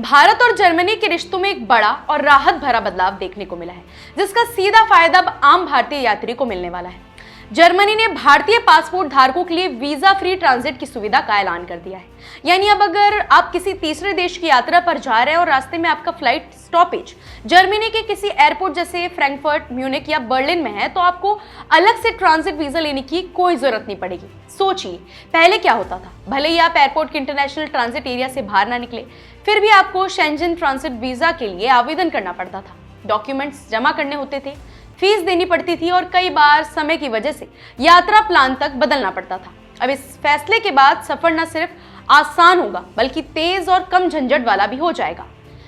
भारत और जर्मनी के रिश्तों में एक बड़ा और राहत भरा बदलाव देखने को मिला है, जिसका सीधा फायदा अब आम भारतीय यात्री को मिलने वाला है। जर्मनी ने भारतीय पासपोर्ट धारकों के लिए वीजा फ्री ट्रांजिट की सुविधा का ऐलान कर दिया है। यानी अब अगर आप किसी तीसरे देश की यात्रा पर जा रहे हैं और रास्ते में आपका फ्लाइट स्टॉपेज जर्मनी के किसी एयरपोर्ट जैसे फ्रैंकफर्ट, म्यूनिक या बर्लिन में है, तो आपको अलग से ट्रांजिट वीजा लेने की कोई जरूरत नहीं पड़ेगी। सोचिए, पहले क्या होता था, भले ही आप एयरपोर्ट के इंटरनेशनल ट्रांजिट एरिया से बाहर ना निकले, फिर भी आपको शेंजन ट्रांजिट वीजा के लिए आवेदन करना पड़ता था, डॉक्यूमेंट्स जमा करने होते थे, फीस देनी पड़ती थी और कई बार समय की वजह से यात्रा प्लान तक बदलना पड़ता था। अब इस फैसले के बाद सफर न सिर्फ आसान होगा बल्कि तेज और कम झंझट वाला भी हो जाएगा।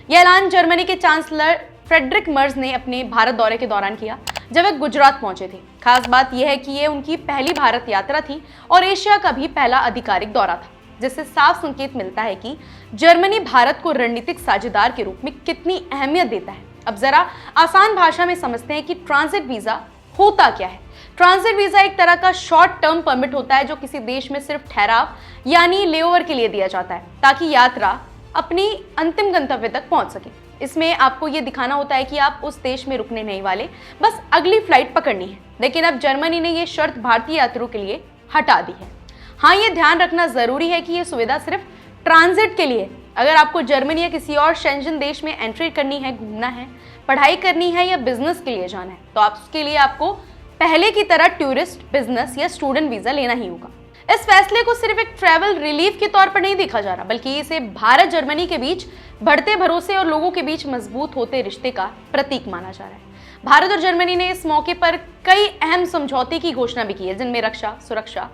यह ऐलान जर्मनी के चांसलर फ्रेडरिक मर्ज ने अपने भारत दौरे के दौरान किया, जब वे गुजरात पहुंचे थे। खास बात यह है कि यह उनकी पहली भारत यात्रा थी और एशिया का भी पहला आधिकारिक दौरा था, जिससे साफ संकेत मिलता है कि जर्मनी भारत को रणनीतिक साझेदार के रूप में कितनी अहमियत देता है। अब जरा आसान भाषा में समझते हैं कि ट्रांजिट वीजा होता क्या है। ट्रांजिट वीजा एक तरह का शॉर्ट टर्म परमिट होता है जो किसी देश में सिर्फ ठहराव यानी लेओवर के लिए दिया जाता है, ताकि यात्रा अपनी अंतिम गंतव्य तक पहुंच सके। इसमें आपको ये दिखाना होता है कि आप उस देश में रुकने नहीं वाले, बस अगली फ्लाइट पकड़नी है। लेकिन अब जर्मनी ने ये शर्त भारतीय यात्रियों के लिए हटा दी है। हाँ, ये ध्यान रखना जरूरी है कि ये सुविधा सिर्फ ट्रांजिट के लिए। अगर आपको जर्मनी या किसी और शेंजन देश में एंट्री करनी है, घूमना है, पढ़ाई करनी है या बिजनेस के लिए जाना है, तो उसके लिए आपको पहले की तरह टूरिस्ट, बिजनेस या स्टूडेंट वीजा लेना ही होगा। इस फैसले को सिर्फ एक ट्रैवल रिलीफ के तौर पर नहीं देखा जा रहा, बल्कि इसे भारत जर्मनी के बीच बढ़ते भरोसे और लोगों के बीच मजबूत होते रिश्ते का प्रतीक माना जा रहा है। भारत और जर्मनी ने इस मौके पर कई अहम समझौते की घोषणा भी की है, जिनमें रक्षा, सुरक्षा,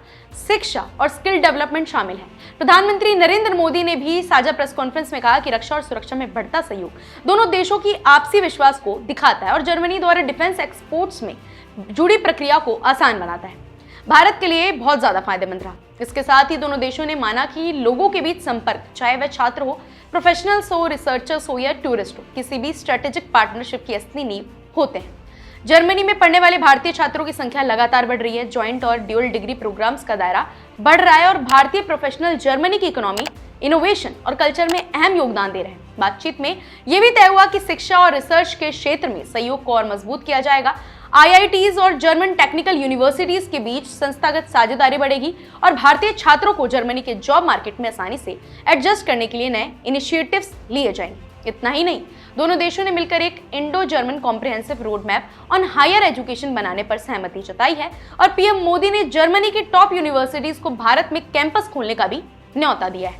शिक्षा और स्किल डेवलपमेंट शामिल है। प्रधानमंत्री नरेंद्र मोदी ने भी साझा प्रेस कॉन्फ्रेंस में कहा कि रक्षा और सुरक्षा में बढ़ता सहयोग दोनों देशों की आपसी विश्वास को दिखाता है और जर्मनी द्वारा डिफेंस एक्सपोर्ट्स में जुड़ी प्रक्रिया को आसान बनाता है। भारत के लिए बहुत ज्यादा फायदेमंद रहा। इसके साथ ही दोनों देशों ने माना कि लोगों के बीच संपर्क, चाहे वह छात्र हो, प्रोफेशनल्स हो, रिसर्चर्स हो या टूरिस्ट हो, किसी भी स्ट्रेटेजिक पार्टनरशिप की असली नींव होते हैं। जर्मनी में पढ़ने वाले भारतीय छात्रों की संख्या लगातार बढ़ रही है। ज्वाइंट और ड्यूअल डिग्री प्रोग्राम्स का दायरा बढ़ रहा है और भारतीय प्रोफेशनल जर्मनी की इकोनॉमी, इनोवेशन और कल्चर में अहम योगदान दे रहे हैं। बातचीत में यह भी तय हुआ कि शिक्षा और रिसर्च के क्षेत्र में सहयोग को और मजबूत किया जाएगा। IITs और जर्मन टेक्निकल यूनिवर्सिटीज के बीच संस्थागत साझेदारी बढ़ेगी और भारतीय छात्रों को जर्मनी के जॉब मार्केट में आसानी से एडजस्ट करने के लिए नए इनिशिएटिव्स लिए जाएंगे। इतना ही नहीं, दोनों देशों ने मिलकर एक Indo German comprehensive road map on higher education बनाने पर सहमति जताई है और पीएम मोदी ने जर्मनी की टॉप यूनिवर्सिटीज को भारत में कैंपस खोलने का भी न्योता दिया है।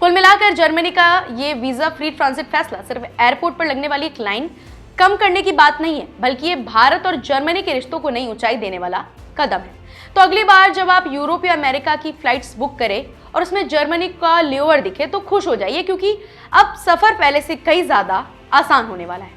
कुल मिलाकर जर्मनी का ये वीजा फ्री ट्रांजिट फैसला सिर्फ एयरपोर्ट पर लगने वाली एक लाइन कम करने की बात नहीं है, बल्कि ये भारत और जर्मनी के रिश्तों को नई ऊंचाई देने वाला कदम है। तो अगली बार जब आप यूरोप या अमेरिका की फ्लाइट्स बुक करें और उसमें जर्मनी का लेओवर दिखे, तो खुश हो जाइए, क्योंकि अब सफर पहले से कई ज्यादा आसान होने वाला है।